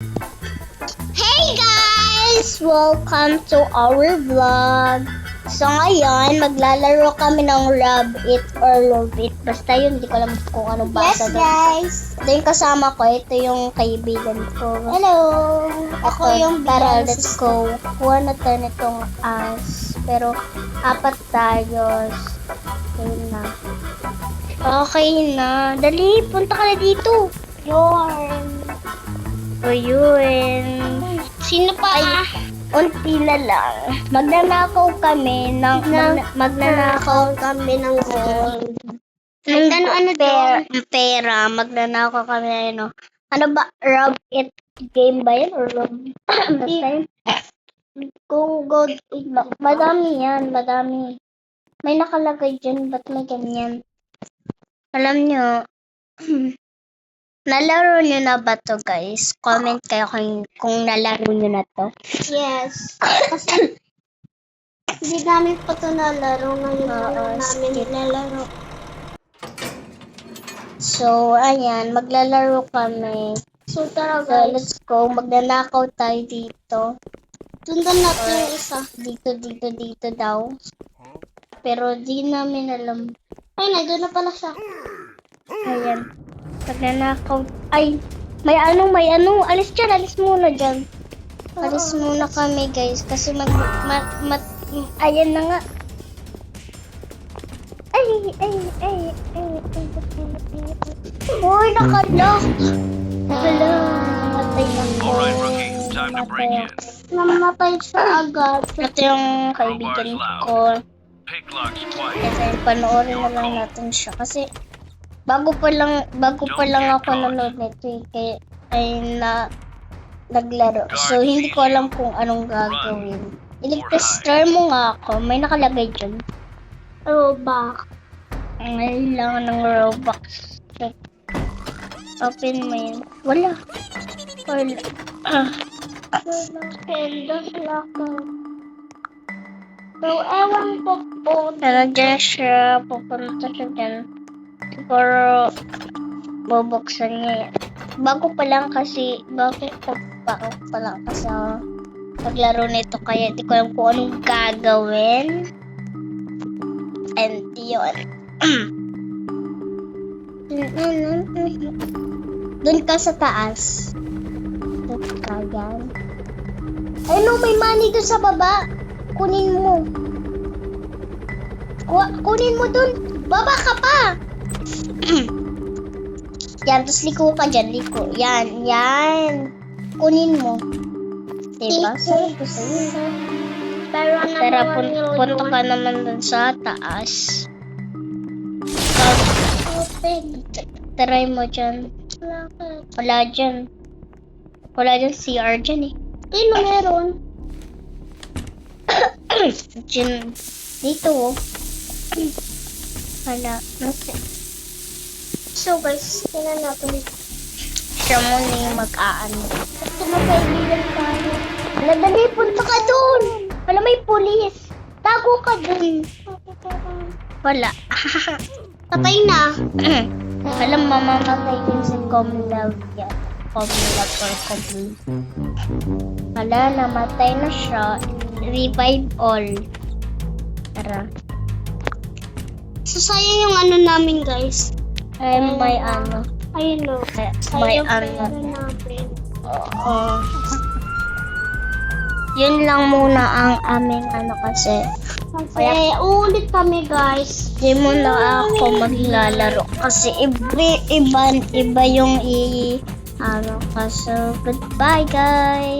Hey guys! Welcome to our vlog. So ngayon, maglalaro kami ng Rub It or Love It. Basta yun, hindi ko alam kung anong basa doon. guys. Ito yung kasama ko. Ito yung kaibigan ko. Hello. Ako yung Tara, Beyonce. let's go. Kuha na tayo nitong as. Pero, 4 tayo. Okay na. Okay na. Dali, punta ka na dito. Yorn. O yun. Sino pa? Unti na lang. Magnanakaw kami ng magnanakaw kami ng gold. ng Ano pera. Magnanakaw kami ano. Ano ba? Rub It game ba yan? Or rub? Basta yun. Kung gold. Madami yan. Madami. May nakalagay dyan. Ba't may ganyan? Alam nyo, nalaro nyo na ba to guys? Comment kayo kung nalaro nyo na to. Yes. Kasi hindi namin pa ito nalaro. Ngayon lang namin nilalaro. So, ayan, maglalaro kami. So tara So, guys. let's go. Magnanakaw tayo dito. Sundan natin yung isa. Dito daw. Pero di namin alam. Ay, nandun na pala siya. Ayan. Magnanakaw. Ay, may ano. Alis muna dyan. Alis muna kami, guys. Kasi ayan na nga. Ay. Uy, nakalock. Hala, matay na ko. Alright, rookie. Time to break in. Namatay siya agad. Ito yung kaibigan ko. Pick locks twice. Kasi panoorin na lang natin siya. Kasi bago pa lang ako nanood nito eh. Kaya naglaro. So hindi ko alam kung anong gagawin. Iligtas-star mo nga ako. May nakalagay dyan. Robak. Kailangan ng Robux. Check. Open mo yun. Wala. So, ewan ko po. Pero dyan siya. Pupunta siya dyan. Siguro bubuksan niya yan. Bago pa lang kasi paglaro nito kaya di ko alam kung anong gagawin. And yun. Doon ka sa taas. Doon ka yan. Ay no, may money doon sa baba. Kunin mo. Kunin mo doon. Baba ka pa. Yan, tapos liko ka dyan. Liko. Yan. Kunin mo. Diba? Sabi ko sa'yo. Pero Punta ka naman dun sa taas. Try mo dyan. Wala dyan CR dyan eh. Sino meron? Dyan. Dito oh. Wala. So guys, tingnan natin. Siya muna yung mag-aano. Ito na kaibigan tayo. Wala, dali, punta ka dun. Wala, may pulis. Tago ka dun. Wala. Patay na. Alam, mamamatay din si Comlove yan. Comlove or Comlove. Wala, namatay na siya. Revive all. Tara. So, sayang yung ano namin guys. Ay, may ano. Ayun o. May Sayang ano. pera namin. Oo. Yun lang muna ang aming ano kasi. Kasi uulit kami guys. Di mo na ako maglalaro kasi iba yung ano. So, goodbye guys.